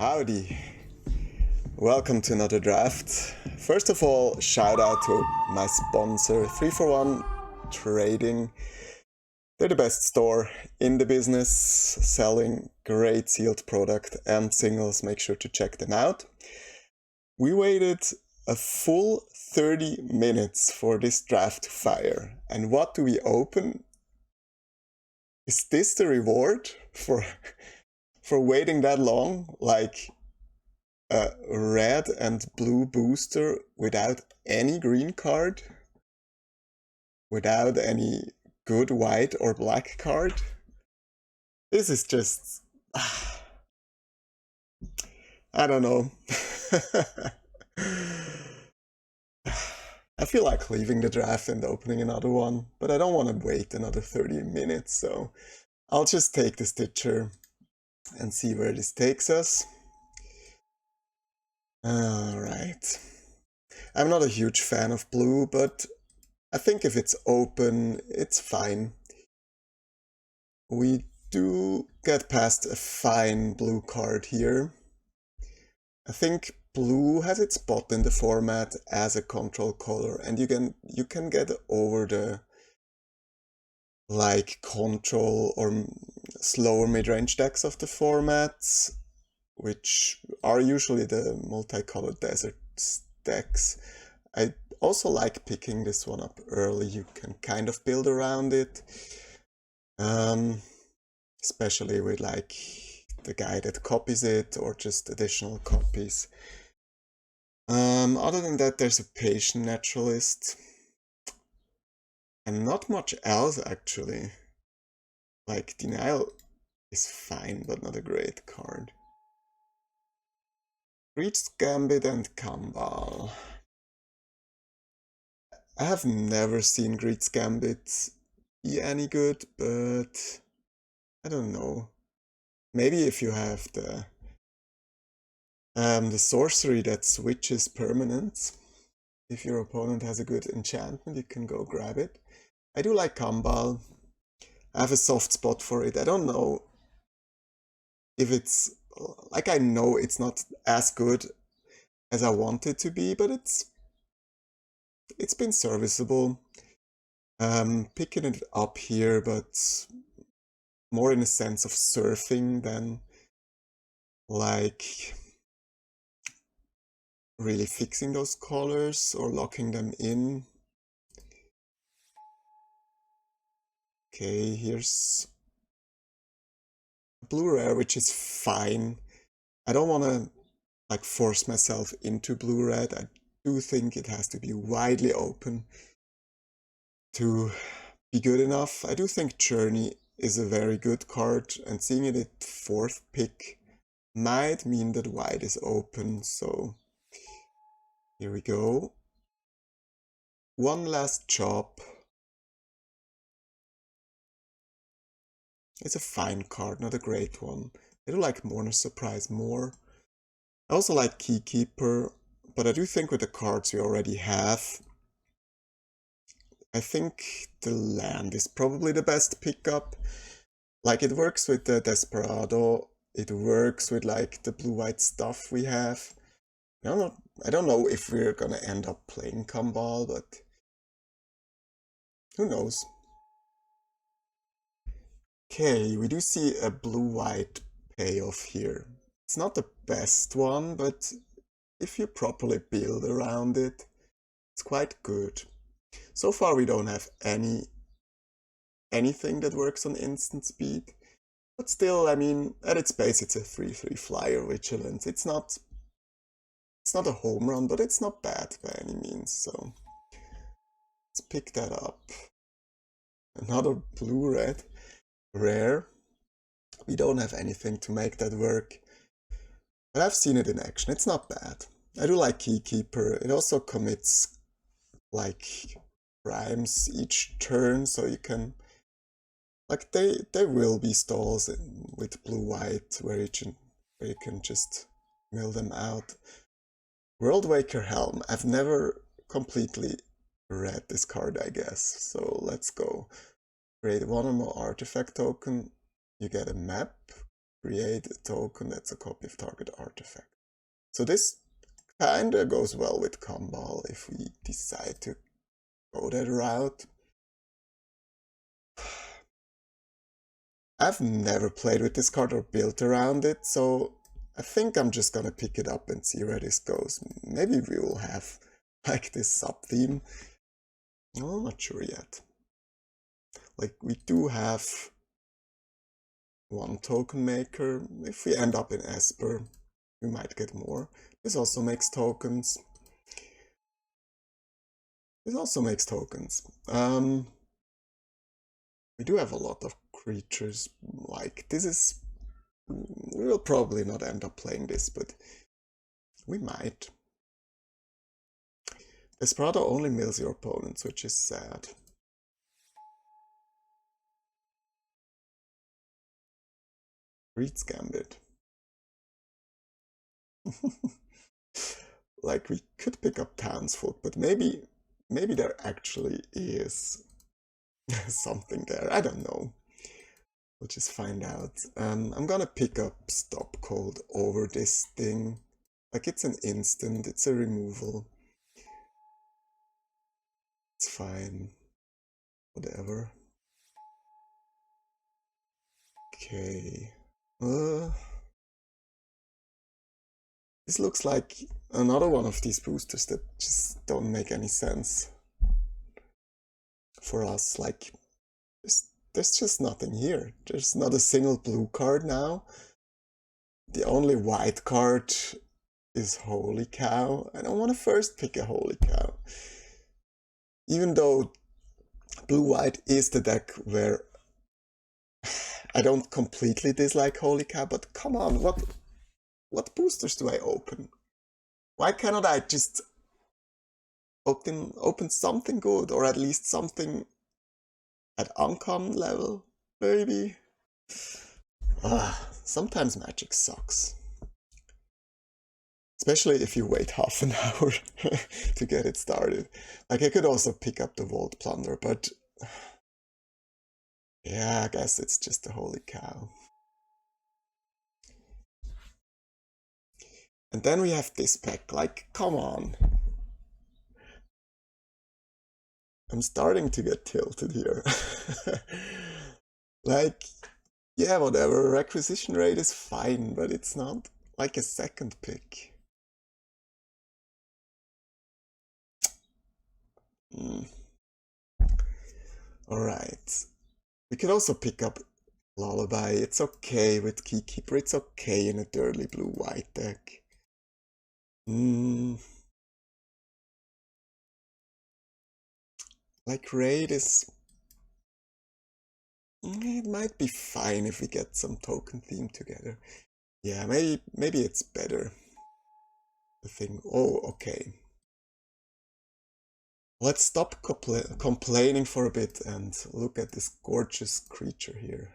Howdy. Welcome to another draft. First of all, shout out to my sponsor, 341 Trading. They're the best store in the business, selling great sealed product and singles. Make sure to check them out. We waited a full 30 minutes for this draft to fire. And what do we open? Is this the reward for waiting that long? Like a red and blue booster without any green card? Without any good white or black card? This is just... I don't know. I feel like leaving the draft and opening another one, but I don't want to wait another 30 minutes, so I'll just take the Stitcher and see where this takes us. Alright. I'm not a huge fan of blue, but I think if it's open, it's fine. We do get past a fine blue card here. I think blue has its spot in the format as a control color, and you can get over the like control or slower mid-range decks of the formats, which are usually the multicolored desert decks. I also like picking this one up early. You can kind of build around it, especially with like the guy that copies it or just additional copies. Other than that, there's a patient naturalist and not much else actually. Like Denial is fine, but not a great card. Greed's Gambit and Kambal. I have never seen Greed's Gambit be any good, but I don't know. Maybe if you have the sorcery that switches permanents, if your opponent has a good enchantment, you can go grab it. I do like Kambal. I have a soft spot for it. I don't know if it's... like, I know it's not as good as I want it to be, but it's been serviceable. Picking it up here, but more in a sense of surfing than like really fixing those colors or locking them in. Okay, here's blue rare, which is fine. I don't want to like force myself into blue red. I do think it has to be widely open to be good enough. I do think Journey is a very good card, and seeing it at 4th pick might mean that white is open, so here we go. One last chop. It's a fine card, not a great one. I do like Mourner's Surprise more. I also like Keykeeper, but I do think with the cards we already have, I think the land is probably the best pickup. Like, it works with the Desperado, it works with like the blue-white stuff we have. I don't know if we're gonna end up playing Kambal, but who knows. Okay, we do see a blue-white payoff here. It's not the best one, but if you properly build around it, it's quite good. So far we don't have anything that works on instant speed, but still, I mean, at its base it's a 3/3 flyer Vigilance. It's not a home run, but it's not bad by any means, so let's pick that up. Another blue-red rare. We don't have anything to make that work, but I've seen it in action. It's not bad. I do like Keykeeper. It also commits like rhymes each turn, so you can like there will be stalls with blue-white where you can just mill them out. Worldwaker Helm. I've never completely read this card, I guess, so let's go. Create one or more artifact token, you get a map. create a token that's a copy of target artifact. So this kinda goes well with Kambal if we decide to go that route. I've never played with this card or built around it, so I think I'm just gonna pick it up and see where this goes. Maybe we will have like this sub-theme. No, I'm not sure yet. Like, we do have one token maker. If we end up in Esper, we might get more. This also makes tokens. This also makes tokens. We do have a lot of creatures. Like, this is... We will probably not end up playing this, but we might. Desperado only mills your opponents, which is sad. Reed's Gambit. Like, we could pick up Townsfolk, but maybe there actually is something there. I don't know. We'll just find out. I'm gonna pick up Stop Cold over this thing. Like, it's an instant, it's a removal. It's fine. Whatever. Okay. This looks like another one of these boosters that just don't make any sense for us. Like, there's just nothing here. There's not a single blue card now. The only white card is Holy Cow. I don't want to first pick a Holy Cow. Even though blue-white is the deck where I don't completely dislike Holy Cow, but come on, what boosters do I open? Why cannot I just open something good, or at least something at uncommon level, maybe? Sometimes Magic sucks. Especially if you wait half an hour to get it started. Like, I could also pick up the Vault Plunder, but yeah, I guess it's just a Holy Cow. And then we have this pack, like, come on. I'm starting to get tilted here. Like, yeah, whatever, requisition rate is fine, but it's not like a second pick. Alright. We could also pick up Lullaby. It's okay with Keykeeper. It's okay in a dirty blue-white deck. Like, Raid is... It might be fine if we get some token theme together. Yeah, maybe it's better. The thing... Oh, okay. Let's stop complaining for a bit and look at this gorgeous creature here.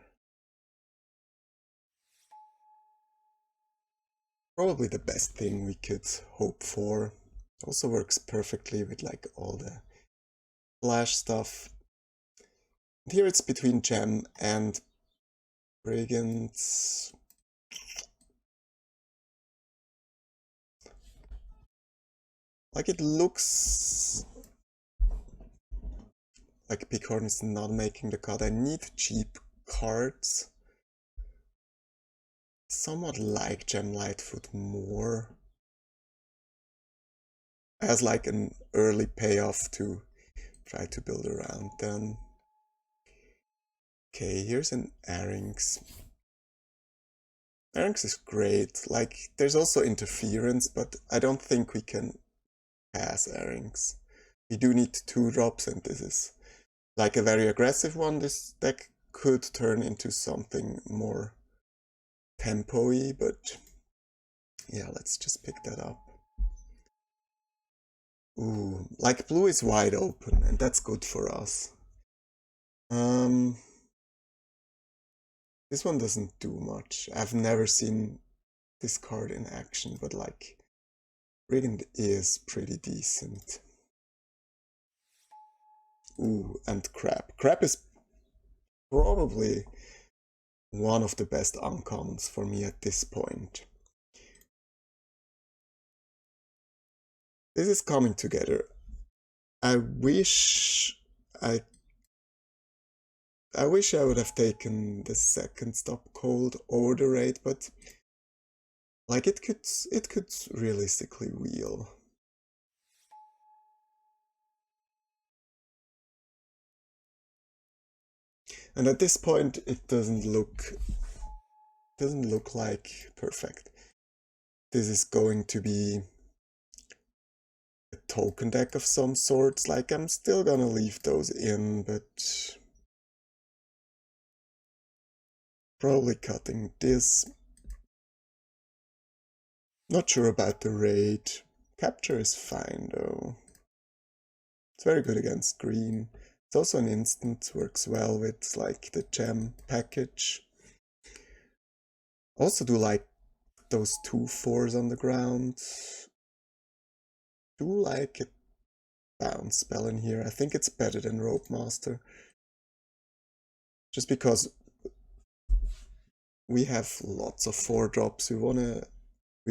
Probably the best thing we could hope for. Also works perfectly with like all the flash stuff. And here it's between Gem and Brigands. Like, it looks like Bighorn is not making the cut. I need cheap cards. Somewhat like Gem Lightfoot more. As like an early payoff to try to build around them. Okay, here's an Arynx. Arynx is great. Like, there's also interference, but I don't think we can pass Arynx. We do need 2-drops, and this is like a very aggressive one. This deck could turn into something more tempo-y, but yeah, let's just pick that up. Ooh, like, blue is wide open, and that's good for us. This one doesn't do much. I've never seen this card in action, but like, Brigand is pretty decent. Ooh, and Crab. Crab is probably one of the best uncommons for me at this point. This is coming together. I wish I would have taken the second Stop Cold over the raid, but like it could realistically wheel. And at this point it doesn't look like perfect. This is going to be a token deck of some sorts. Like, I'm still gonna leave those in, but probably cutting this. Not sure about the raid. Capture is fine though. It's very good against green. It's also an instant, works well with like the gem package. Also do like those 2/4s on the ground. Do like a bounce spell in here. I think it's better than Rope Master. Just because we have lots of 4-drops. We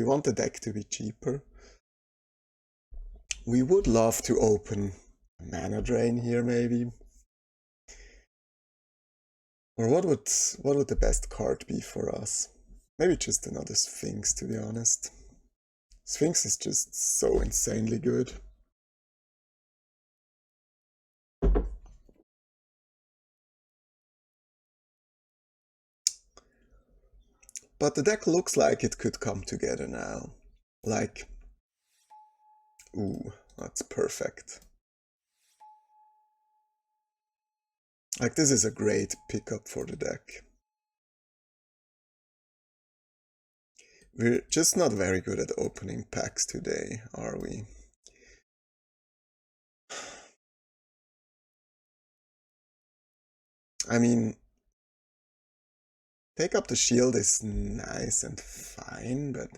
want the deck to be cheaper. We would love to open a mana drain here, maybe. Or what would the best card be for us? Maybe just another Sphinx, to be honest. Sphinx is just so insanely good. But the deck looks like it could come together now. Like, ooh, that's perfect. Like, this is a great pickup for the deck. We're just not very good at opening packs today, are we? I mean, Take Up the Shield is nice and fine, but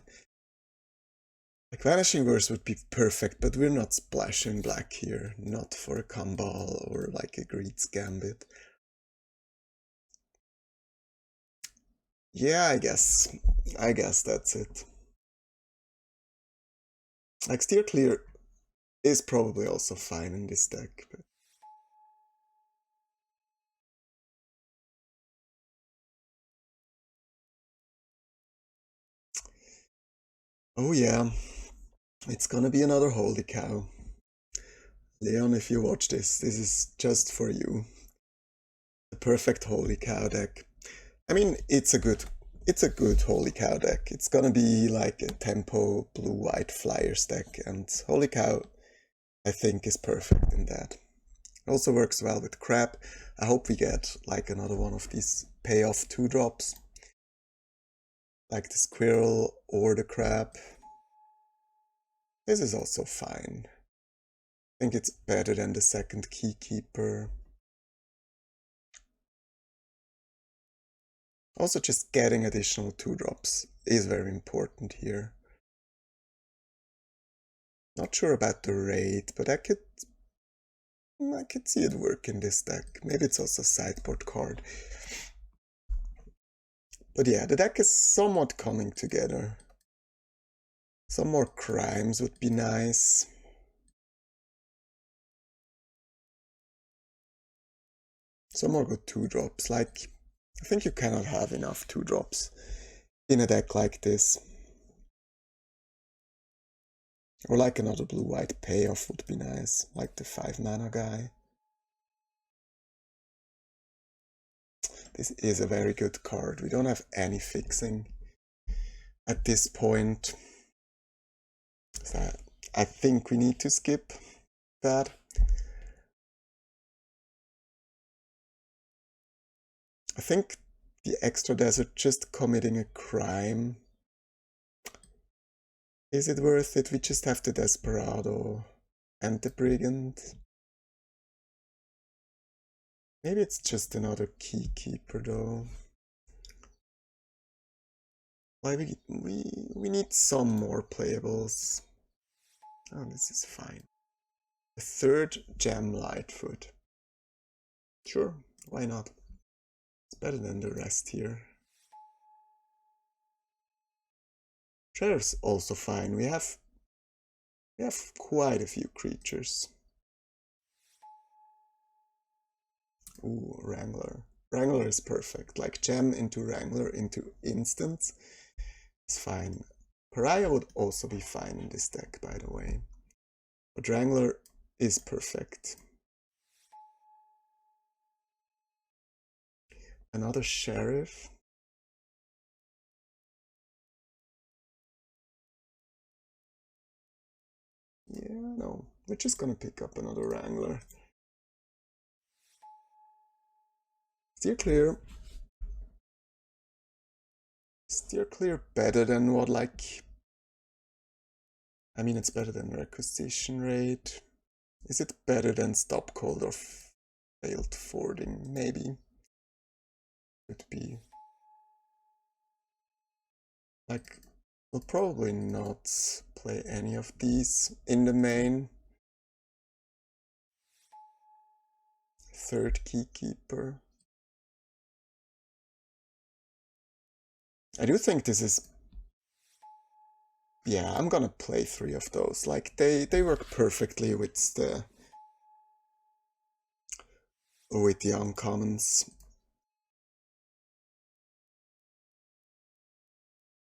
like Vanishing Verse would be perfect, but we're not splashing black here, not for a Kambal or like a Greed's Gambit. Yeah, I guess that's it. Like Steer Clear is probably also fine in this deck, but oh yeah, it's gonna be another Holy Cow. Leon, if you watch this is just for you. The perfect Holy Cow deck. I mean, it's a good Holy Cow deck. It's gonna be like a tempo blue-white flyers deck, and Holy Cow, I think, is perfect in that. It also works well with crab. I hope we get like another one of these payoff 2-drops. Like the squirrel or the crab. This is also fine. I think it's better than the second Keykeeper. Also, just getting additional 2-drops is very important here. Not sure about the raid, but I could see it work in this deck. Maybe it's also a sideboard card. But yeah, the deck is somewhat coming together. Some more crimes would be nice. Some more good 2-drops. Like, I think you cannot have enough 2-drops in a deck like this. Or like another blue-white payoff would be nice, like the 5-mana guy. This is a very good card. We don't have any fixing at this point. So I think we need to skip that. I think the extra desert just committing a crime. Is it worth it? We just have the Desperado and the Brigand. Maybe it's just another Keykeeper though. Like we need some more playables. Oh, this is fine. A third Gem Lightfoot. Sure, why not? It's better than the rest here. Sheriff's also fine. We have quite a few creatures. Ooh, Wrangler. Wrangler is perfect. Like gem into Wrangler into instant. It's fine. Pariah would also be fine in this deck, by the way. But Wrangler is perfect. Another Sheriff. Yeah, no. We're just gonna pick up another Wrangler. Steer clear. Steer clear better than what, like... I mean, it's better than Requisition Rate. Is it better than Stop Cold or Failed Fording? Maybe. Could be. Like, we'll probably not play any of these in the main. Third Keykeeper. I do think this is... Yeah, I'm gonna play 3 of those. Like, they work perfectly with the uncommons.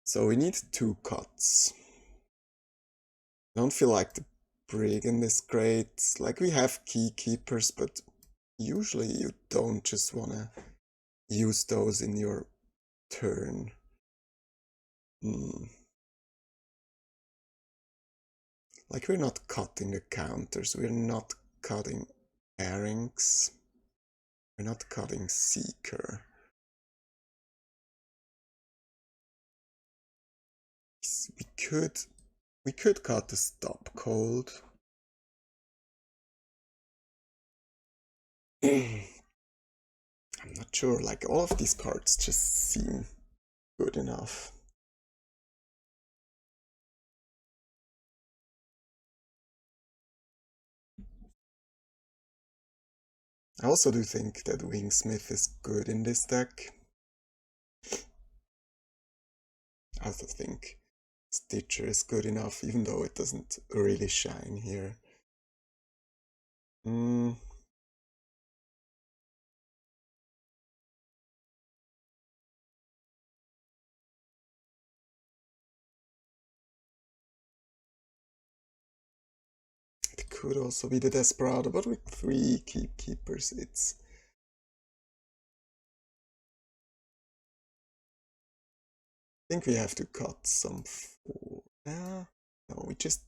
So we need 2 cuts. I don't feel like the Brigand is great. Like, we have Keykeepers, but usually you don't just wanna use those in your turn. Like, we're not cutting the counters, we're not cutting Airings, we're not cutting Seeker. We could cut the Stop Cold. I'm not sure, like, all of these cards just seem good enough. I also do think that Wingsmith is good in this deck. I also think Stitcher is good enough, even though it doesn't really shine here. It could also be the Desperado, but with 3 Keepers, it's... I think we have to cut some 4. No, we just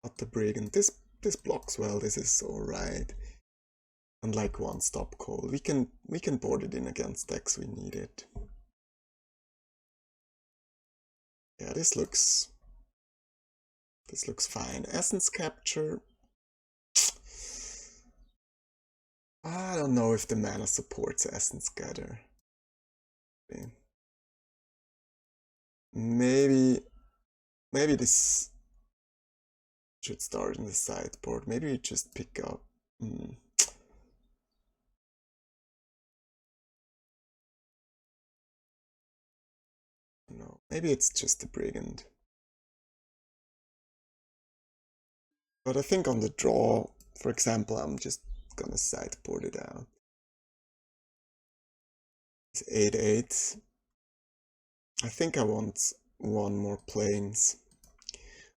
cut the Brigand. This blocks well, this is alright. And like 1 Stop Cold, we can board it in against decks we need it. Yeah, this looks fine. Essence Capture. I don't know if the mana supports Essence Gather. Okay. Maybe this should start in the sideboard. Maybe we just pick up. No, maybe it's just the Brigand. But I think on the draw, for example, I'm just gonna sideboard it out. It's 8/8. I think I want 1 more planes.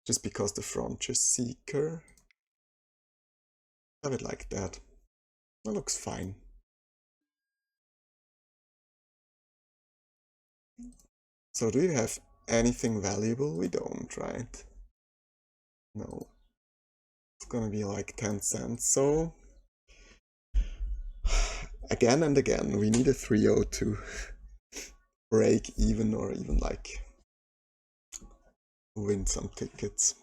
Just because the Frontier Seeker. Have it like that. That looks fine. So do you have anything valuable? We don't, right? No. It's gonna be like 10 cents, so... Again and again, we need a 3-0 to break even or even like win some tickets.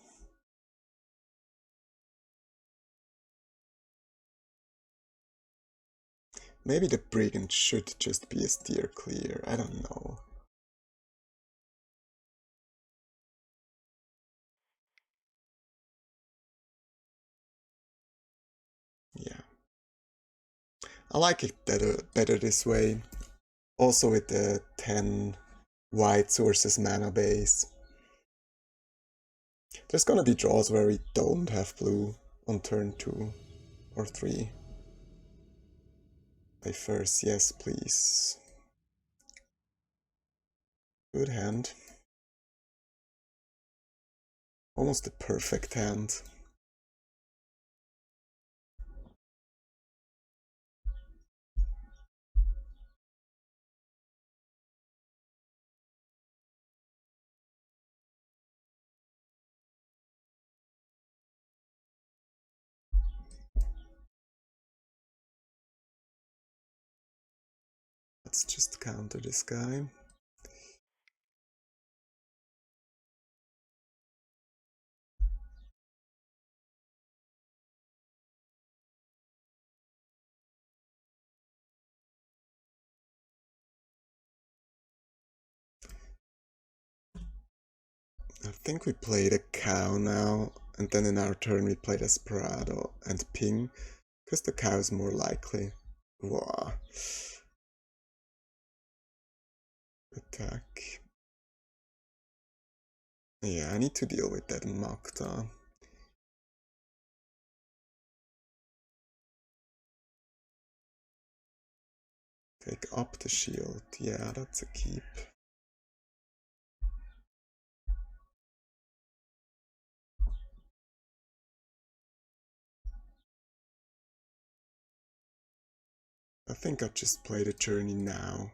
Maybe the Brigand should just be a steer clear, I don't know. Yeah. I like it better this way. Also with the 10 white source's mana base. There's gonna be draws where we don't have blue on turn 2 or 3. Play first, yes please. Good hand. Almost the perfect hand. Let's just counter this guy. I think we played a cow now, and then in our turn we played Desperado and Ping, because the cow is more likely. Wow. Attack. Yeah, I need to deal with that Makta. Take up the shield. Yeah, that's a keep. I think I'll just play the journey now,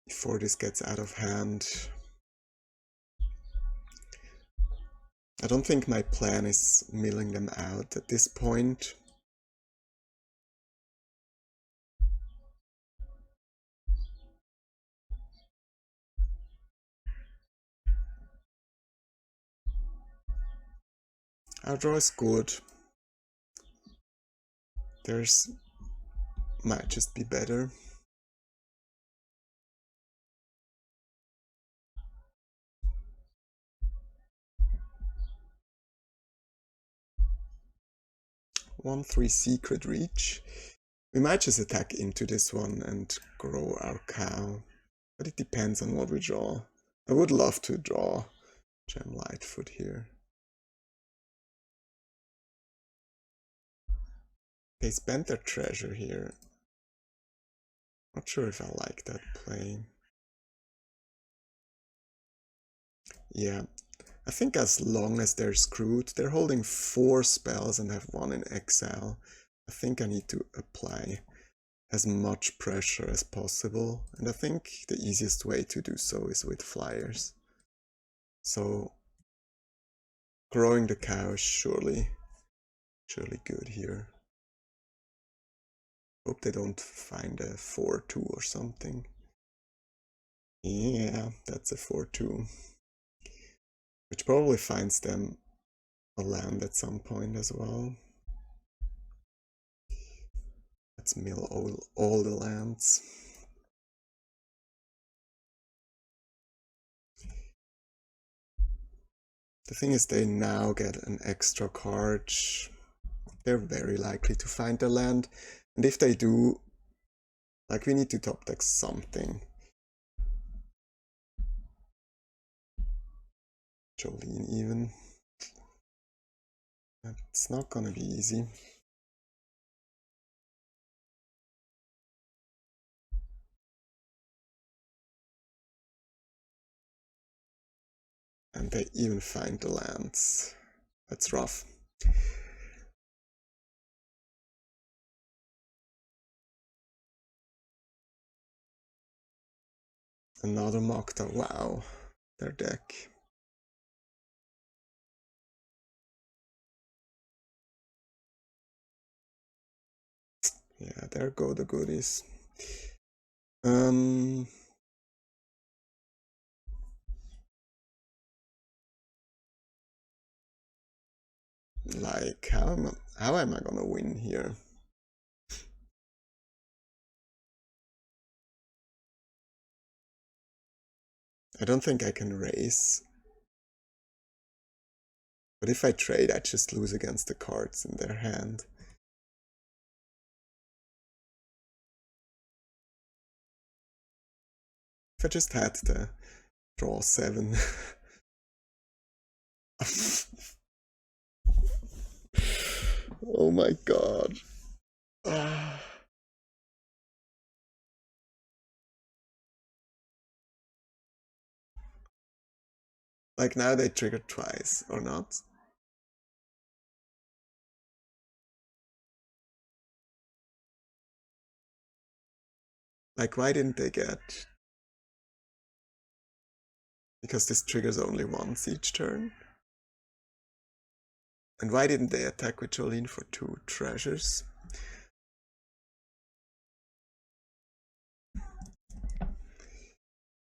before this gets out of hand. I don't think my plan is milling them out at this point. Our draw is good. Theirs might just be better. One 3 secret reach. We might just attack into this one and grow our cow, but it depends on what we draw. I would love to draw Gem Lightfoot here. They spent their treasure here. Not sure if I like that play. Yeah, I think as long as they're screwed, they're holding 4 spells and have 1 in exile. I think I need to apply as much pressure as possible, and I think the easiest way to do so is with flyers. So growing the cow is surely good here. Hope they don't find a 4-2 or something. Yeah, that's a 4-2. Which probably finds them a land at some point as well. Let's mill all the lands. The thing is, they now get an extra card. They're very likely to find the land. And if they do, like, we need to top deck something. Jolene even. It's not gonna be easy. And they even find the lands. That's rough. Another Mokta, wow, their deck. Yeah, there go the goodies. Like, how am I gonna win here? I don't think I can raise. But if I trade, I just lose against the cards in their hand. If I just had the draw 7. Oh my god. Like now they triggered twice, or not? Like why didn't they get... Because this triggers only once each turn. And why didn't they attack with Jolene for 2 treasures?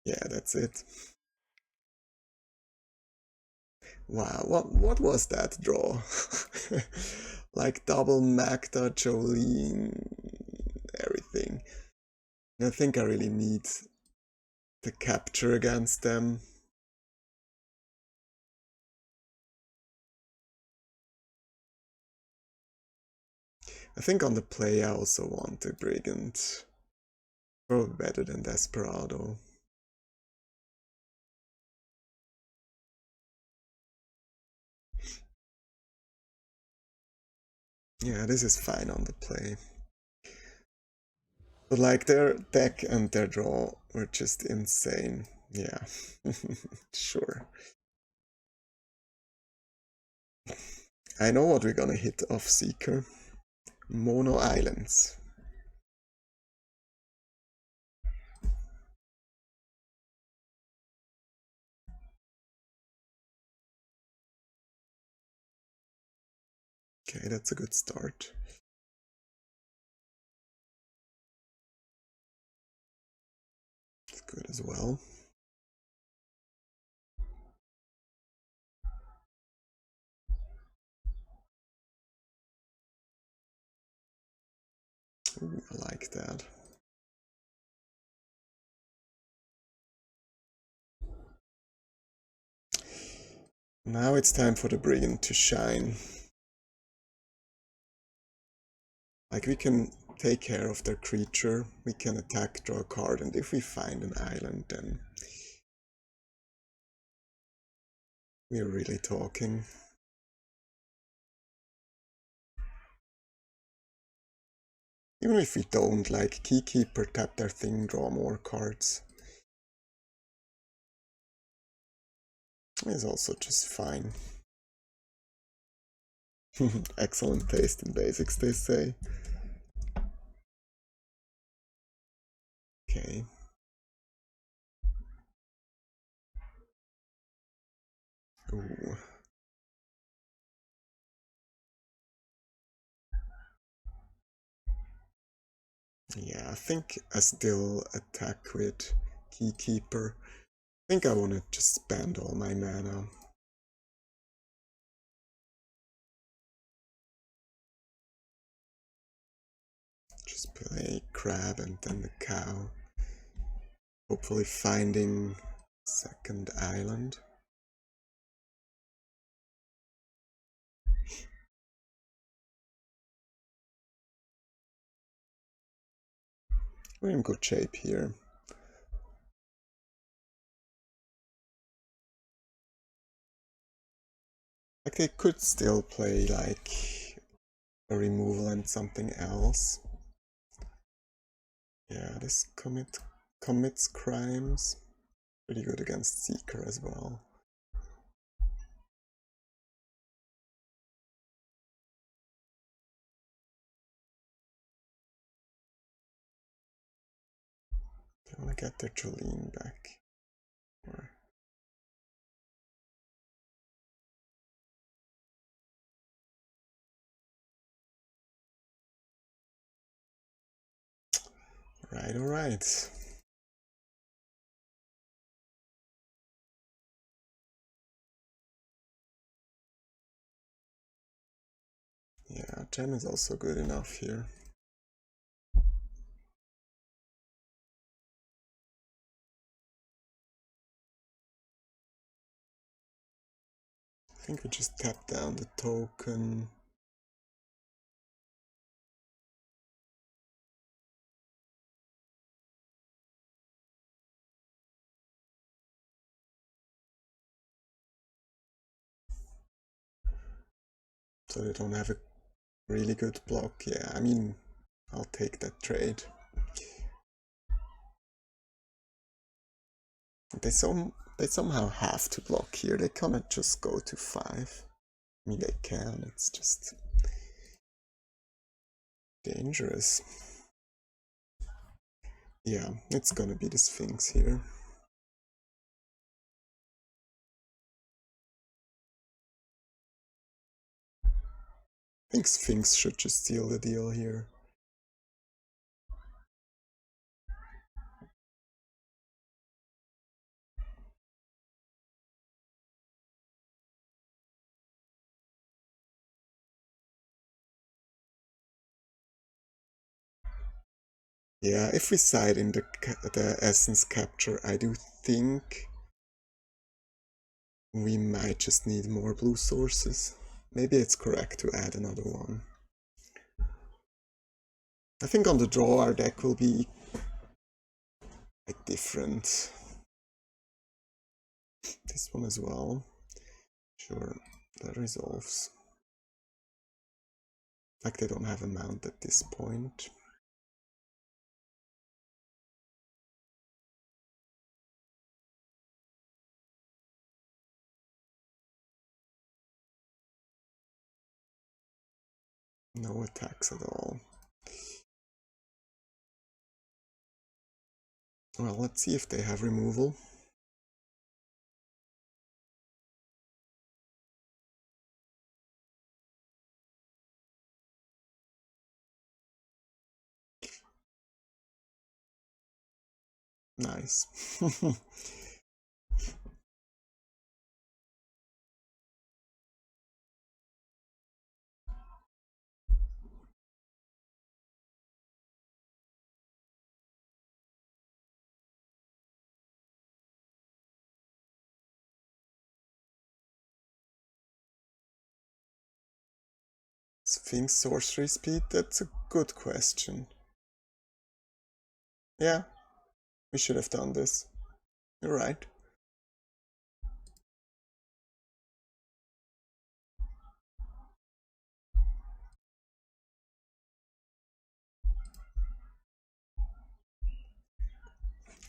Yeah, that's it. Wow, what was that draw? Like double Magda, Jolene, everything. I think I really need the capture against them. I think on the play I also want a Brigand. Probably better than Desperado. Yeah, this is fine on the play. But like their deck and their draw were just insane. Yeah, sure. I know what we're gonna hit off Seeker. Mono Islands. Okay, that's a good start. It's good as well. Ooh, I like that. Now it's time for the Brigand to shine. Like we can take care of their creature, we can attack, draw a card, and if we find an island, then we're really talking. Even if we don't, like Keykeeper, tap their thing, draw more cards. Is also just fine. Excellent taste in basics, they say. Okay. Ooh. Yeah, I think I still attack with Keykeeper. I think I want to just spend all my mana. Just play Crab and then the Cow. Hopefully finding second island. We're in good shape here. Like they could still play like a removal and something else. Yeah, this commits crimes. Pretty good against Seeker as well. They want to get their Jolene back. Or... Alright. Yeah, Gem is also good enough here. I think we just tap down the token. So they don't have a really good block. Yeah, I mean, I'll take that trade. They somehow have to block here. They cannot just go to 5. I mean, they can. It's just dangerous. Yeah, it's gonna be the Sphinx here. I think Sphinx should just seal the deal here. Yeah, if we side in the essence capture, I do think we might just need more blue sources. Maybe it's correct to add another one. I think on the draw our deck will be like different. This one as well. Sure, that resolves. Like they don't have a mount at this point. No attacks at all. Well, let's see if they have removal. Nice. Sphinx sorcery speed? That's a good question. Yeah, we should have done this. You're right.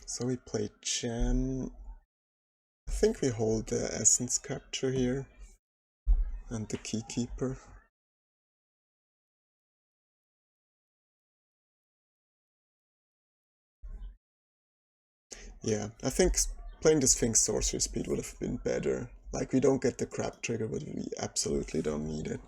So we play Gem. I think we hold the Essence Capture here. And the Keykeeper. Yeah, I think playing the Sphinx sorcery speed would have been better. Like, we don't get the crab trigger, but we absolutely don't need it.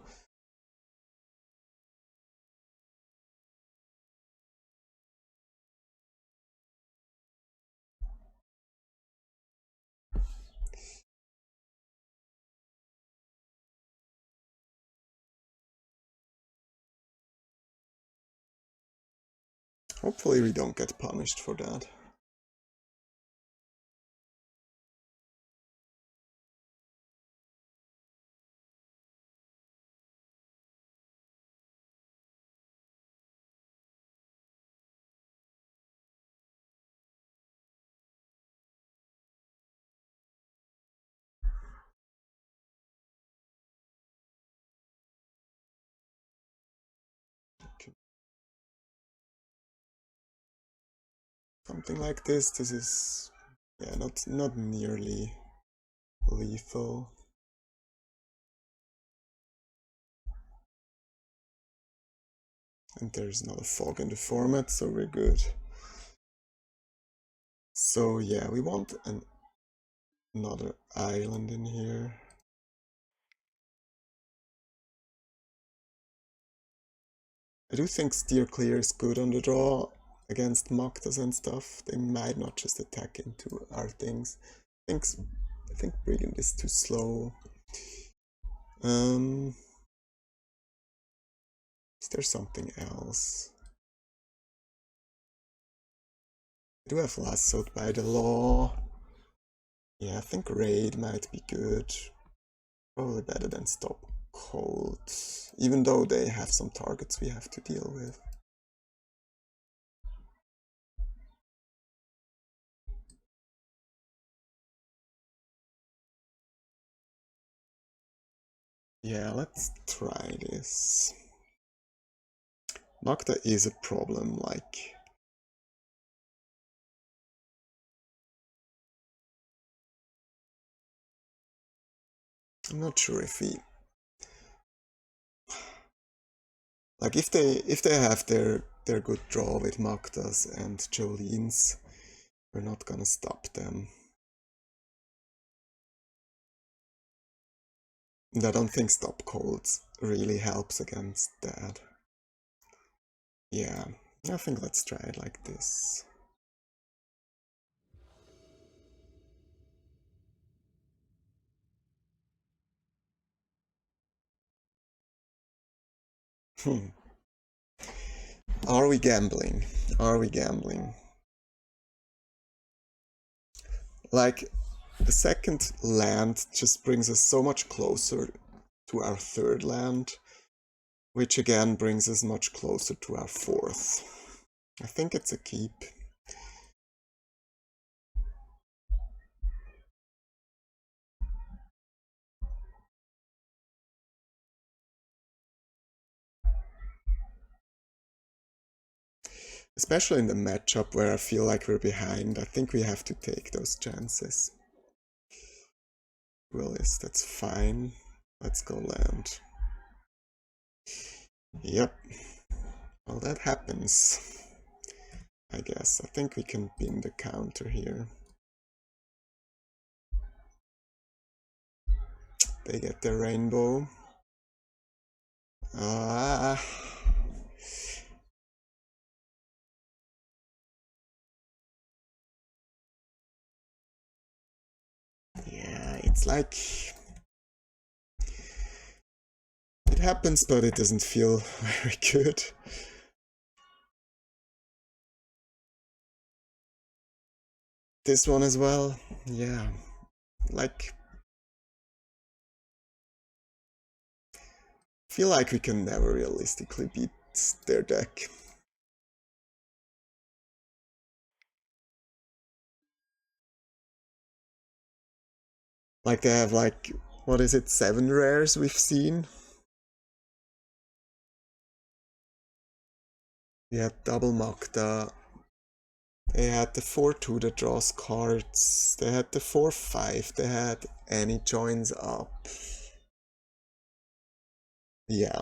Hopefully we don't get punished for that. Something like this is, yeah, not nearly lethal. And there's not a fog in the format, so we're good. So yeah, we want another island in here. I do think steer clear is good on the draw against Moktas and stuff. They might not just attack into our things. I think Brigand is too slow. Is there something else? I do have lassoed by the law. Yeah, I think raid might be good. Probably better than stop cold. Even though they have some targets we have to deal with. Yeah, let's try this. Magda is a problem, like... I'm not sure if we... Like, if they have their good draw with Magdas and Jolene's, we're not gonna stop them. And I don't think stop colds really helps against that. Yeah, I think let's try it like this. Are we gambling? Are we gambling? Like, the second land just brings us so much closer to our third land, which again brings us much closer to our fourth. I think it's a keep. Especially in the matchup where I feel like we're behind, I think we have to take those chances. Willis, that's fine. Let's go land. Yep. Well, that happens. I guess. I think we can pin the counter here. They get their rainbow. Ah. Yeah, it's like... It happens, but it doesn't feel very good. This one as well. Yeah. Like... Feel like we can never realistically beat their deck. Like they have like, what is it, 7 rares we've seen? We had double Magda. They had the 4-2 that draws cards. They had the 4-5. They had any joins up. Yeah.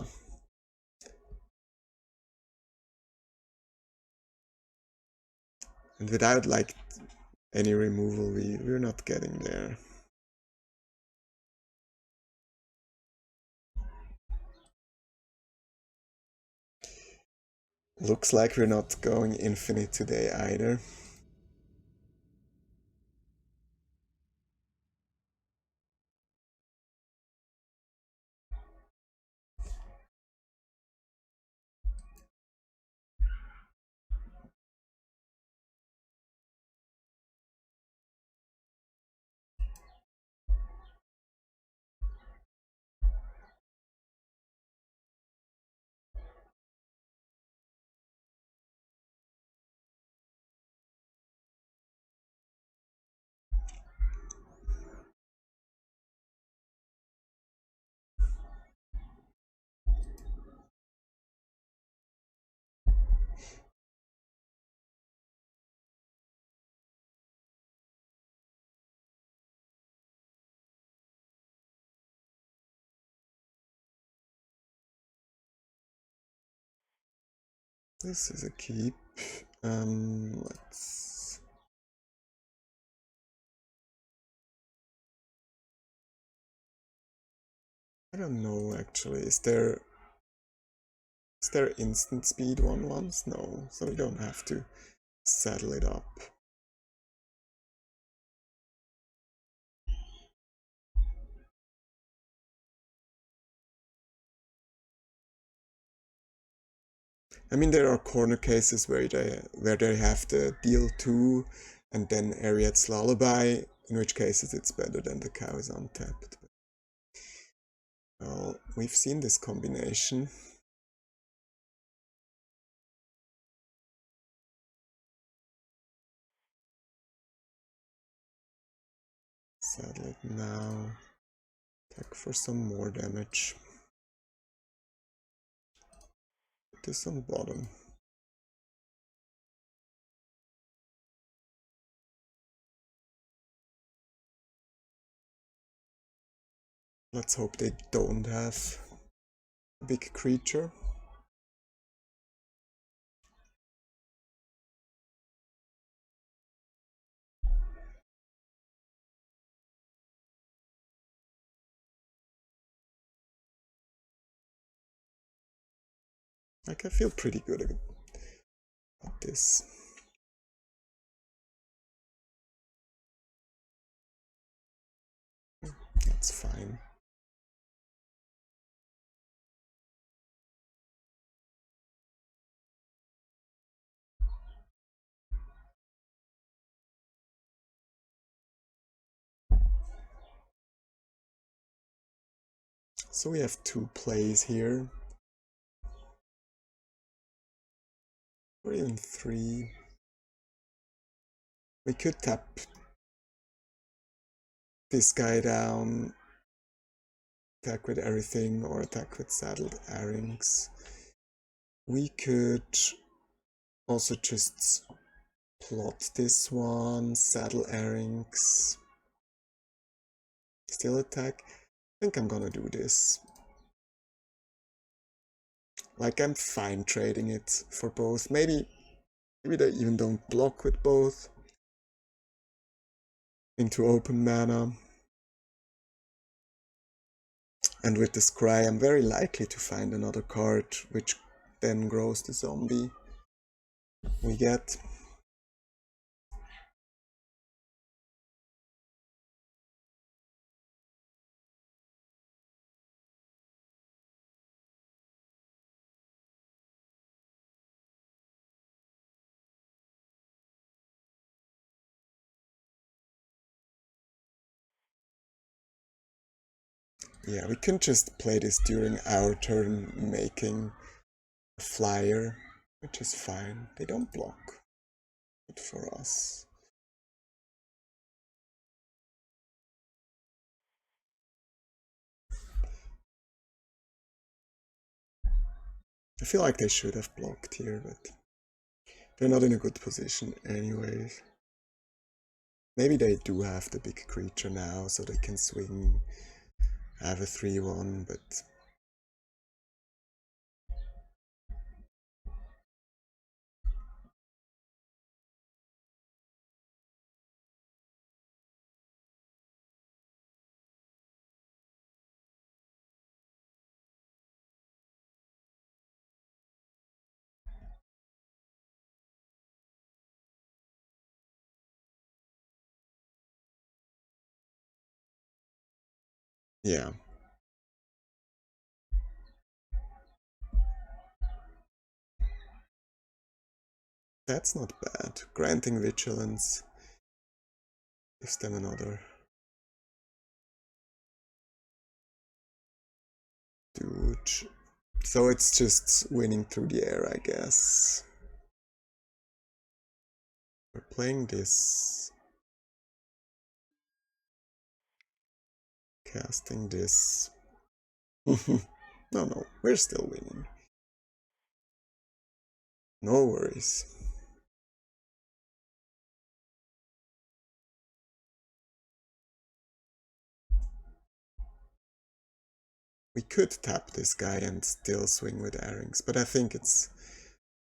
And without like any removal, we're not getting there. Looks like we're not going infinite today either. This is a keep. Let's... I don't know actually. Is there instant speed 1/1s? No, so we don't have to saddle it up. I mean, there are corner cases where they have the deal 2 and then Ariad's Lullaby, in which cases it's better than the cow is untapped. Well, we've seen this combination. Saddle it now. Check for some more damage. Put this on bottom. Let's hope they don't have a big creature. Like, I feel pretty good about this. That's fine. So we have 2 plays here. Or even 3. We could tap this guy down, attack with everything, or attack with saddled earrings. We could also just plot this one, saddle earrings, still attack. I think I'm gonna do this. Like, I'm fine trading it for both. Maybe they even don't block with both. Into open mana. And with the Scry, I'm very likely to find another card, which then grows the zombie we get. Yeah, we can just play this during our turn, making a flyer, which is fine. They don't block. Good for us. I feel like they should have blocked here, but they're not in a good position anyways. Maybe they do have the big creature now, so they can swing, have a 3-1, but... yeah. That's not bad. Granting vigilance gives them another dude. So it's just winning through the air, I guess. We're playing this. Casting this. No, we're still winning. No worries. We could tap this guy and still swing with earrings, but I think it's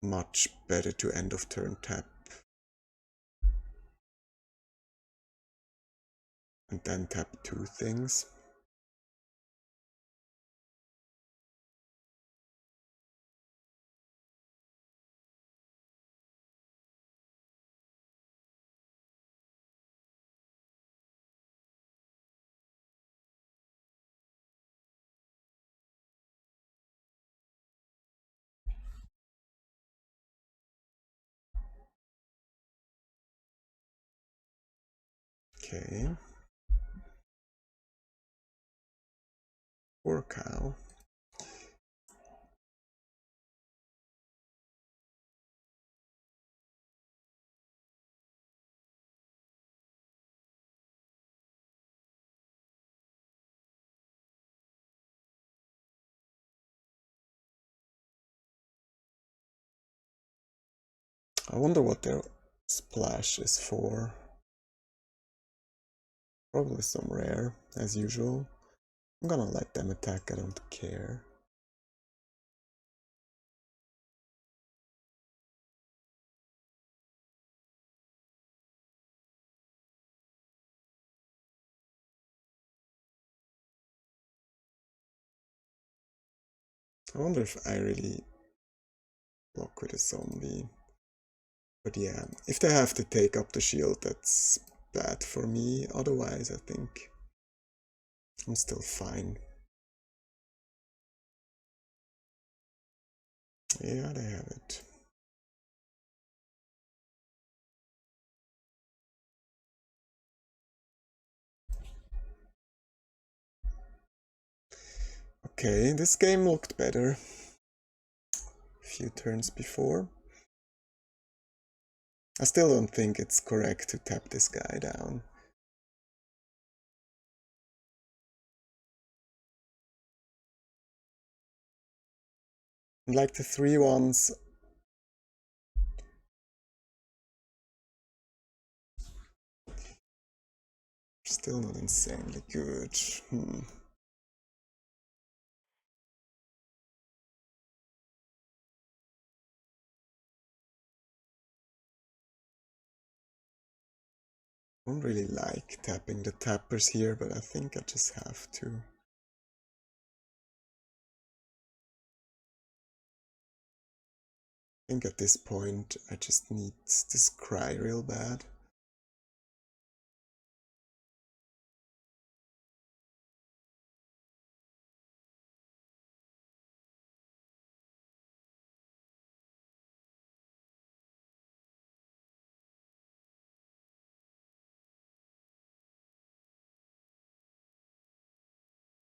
much better to end of turn tap. And then tap 2 things. Okay. Poor cow. I wonder what their splash is for. Probably some rare, as usual. I'm gonna let them attack, I don't care. I wonder if I really block with a zombie. But yeah, if they have to take up the shield, that's bad for me. Otherwise, I think I'm still fine. Yeah, they have it. Okay, this game looked better a few turns before. I still don't think it's correct to tap this guy down. Like the 3-1s. Still not insanely good. I don't really like tapping the tappers here, but I think I just have to. I think at this point I just need this cry real bad.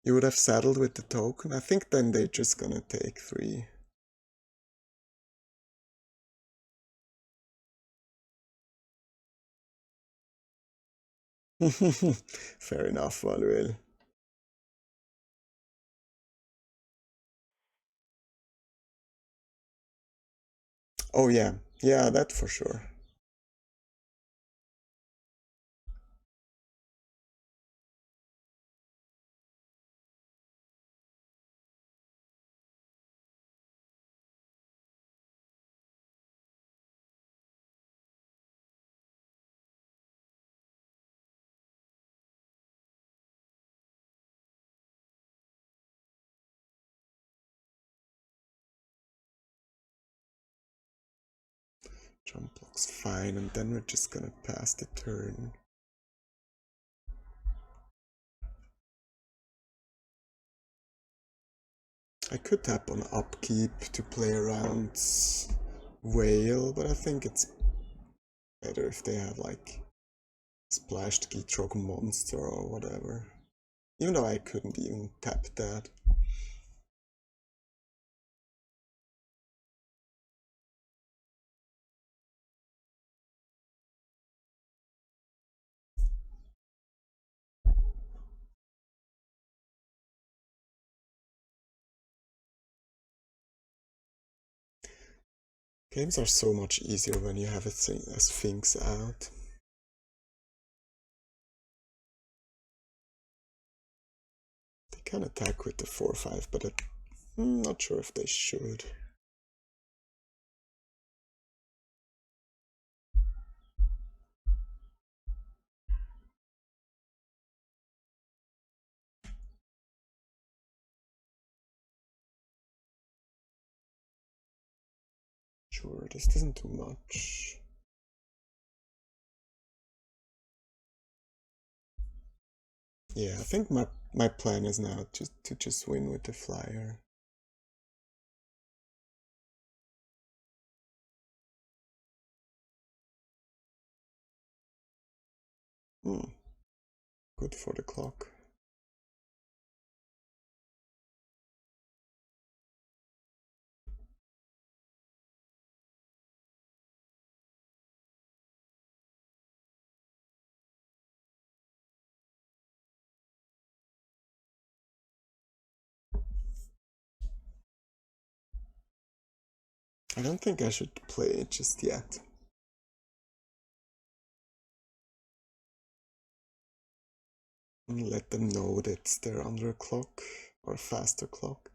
You would have saddled with the token. I think then they're just gonna take 3. Fair enough, Manuel. Oh yeah, yeah, that for sure. Jump block's fine, and then we're just gonna pass the turn. I could tap on upkeep to play around Whale, but I think it's better if they have like splashed Gitrog monster or whatever. Even though I couldn't even tap that. Games are so much easier when you have a Sphinx out. They can attack with the 4-5, but I'm not sure if they should. Sure, this doesn't do much. Yeah, I think my plan is now to just win with the flyer. Good for the clock. I don't think I should play it just yet. let them know that they're under a clock or a faster clock.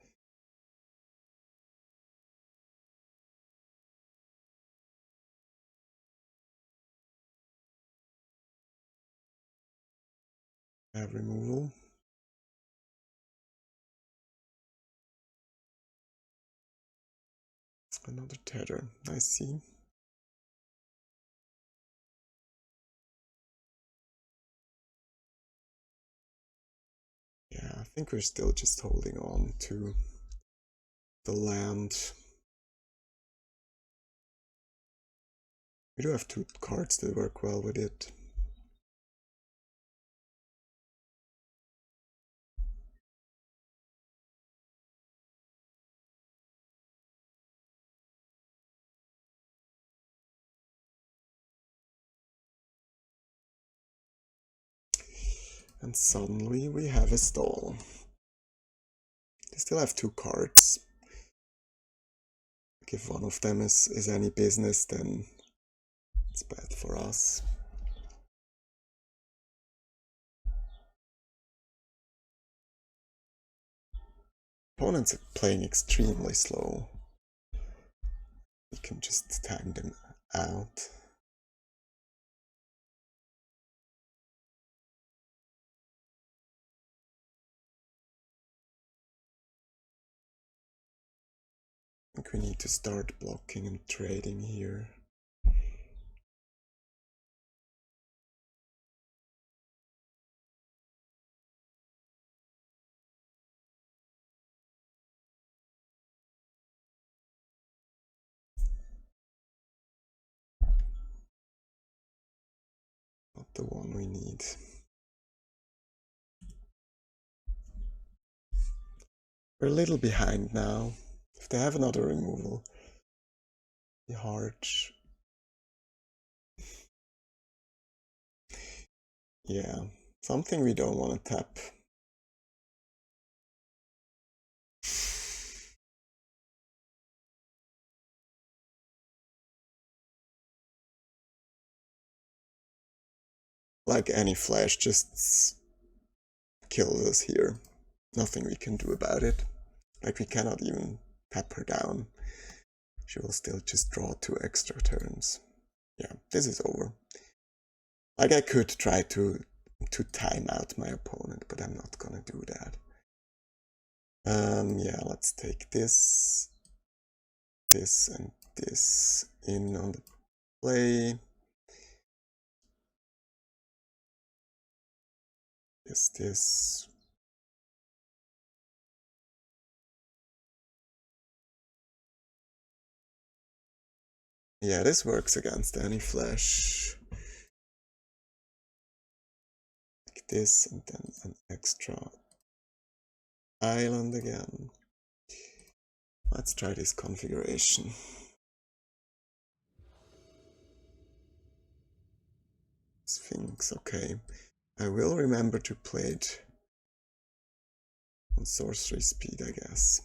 Have removal. Another tether, I see. Yeah, I think we're still just holding on to the land. We do have 2 cards that work well with it. And suddenly we have a stall. They still have 2 cards. If one of them is any business, then it's bad for us. Opponents are playing extremely slow. We can just time them out. I think we need to start blocking and trading here. Not the one we need. We're a little behind now. If they have another removal, be hard. Yeah, something we don't want to tap. Like any flash just kills us here. Nothing we can do about it. Like we cannot even tap her down. She will still just draw 2 extra turns. Yeah, this is over. Like I could try to time out my opponent, but I'm not gonna do that. Yeah, let's take this, and this in on the play. This. Yeah, this works against any flash. Like this, and then an extra island again. Let's try this configuration. Sphinx, okay. I will remember to play it on sorcery speed, I guess.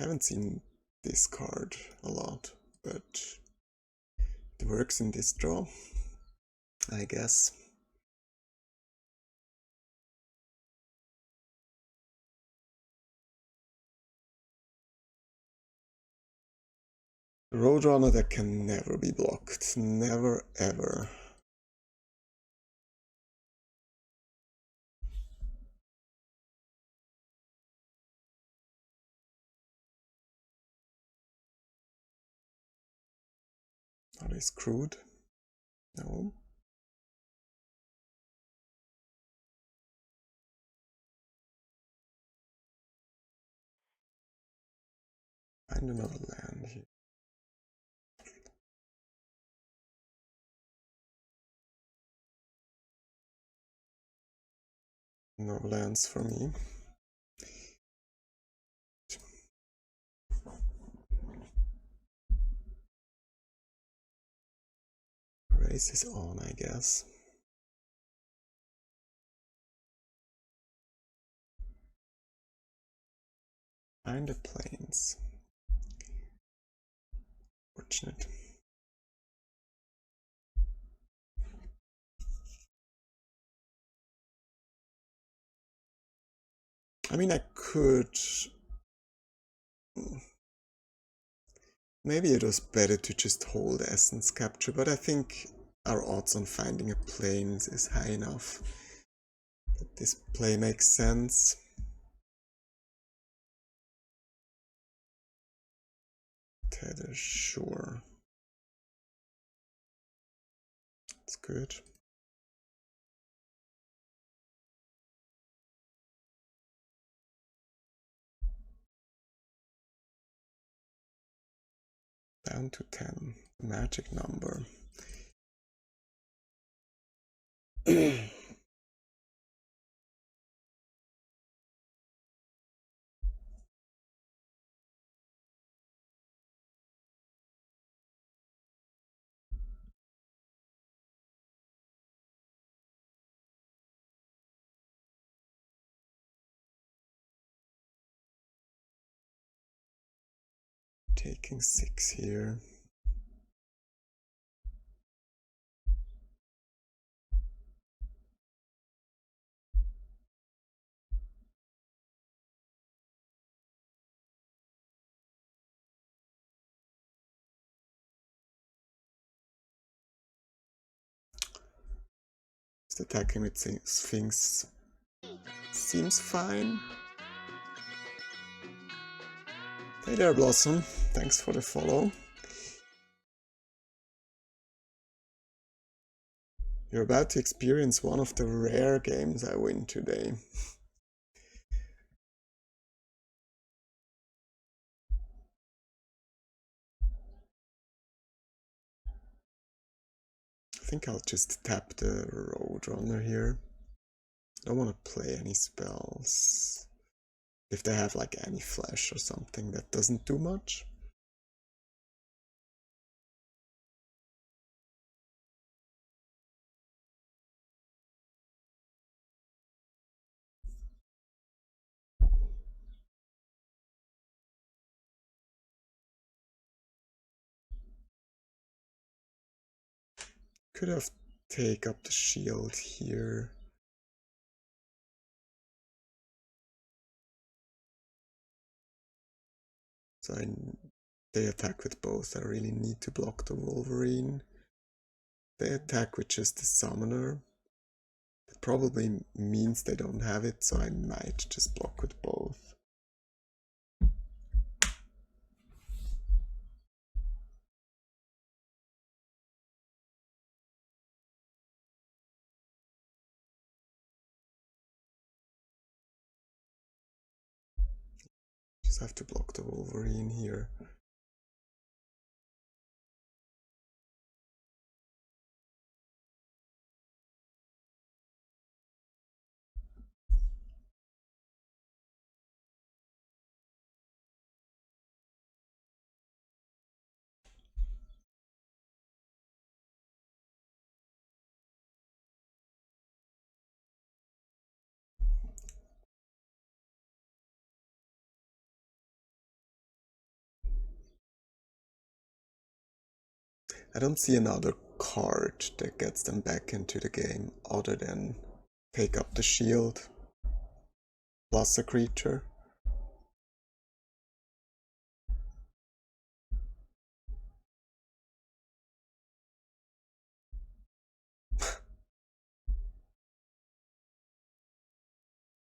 I haven't seen this card a lot, but it works in this draw, I guess. Roadrunner that can never be blocked. Never, ever. Are they screwed? No. Find another land here. No lands for me. Race is on, I guess. Find the plains. Fortunate. I mean, I could... Maybe it was better to just hold essence capture, but I think our odds on finding a plains is high enough that this play makes sense. Tether, sure. It's good. Down to 10, the magic number. Taking 6 here. Just attacking with Sphinx seems fine. Hey there, Blossom. Thanks for the follow. You're about to experience one of the rare games I win today. I think I'll just tap the Roadrunner here. I don't want to play any spells. If they have like any flash or something that doesn't do much. Could have take up the shield here. So they attack with both. I really need to block the Wolverine. They attack with just the Summoner. It probably means they don't have it, so I might just block with both. Just have to block the Wolverine here. I don't see another card that gets them back into the game other than take up the shield plus a creature.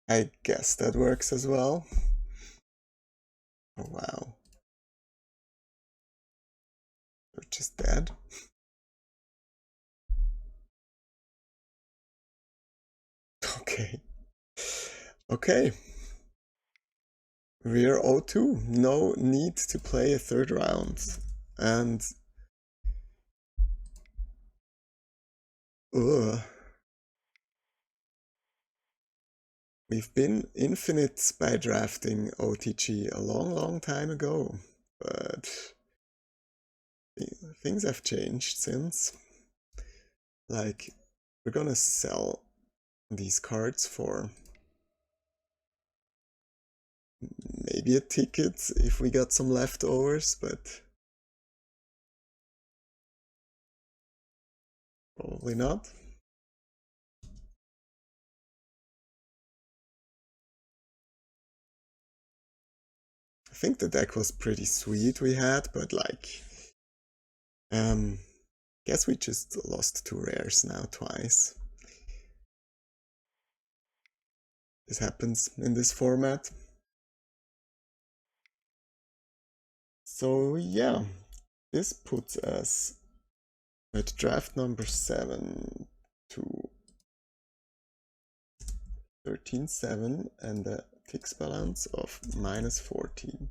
I guess that works as well. Oh wow. They're just dead. Okay. Okay. We're 0-2. No need to play a third round. And ugh. We've been infinite by drafting OTG a long time ago, but things have changed since. Like, we're gonna sell these cards for maybe a ticket if we got some leftovers, but probably not. I think the deck was pretty sweet we had, but like, guess we just lost 2 rares now twice. This happens in this format. So yeah, this puts us at draft number 7 to 13-7 and a ticks balance of -14.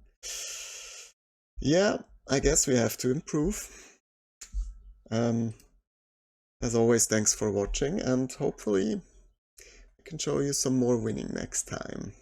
Yeah, I guess we have to improve. As always, thanks for watching, and hopefully I can show you some more winning next time.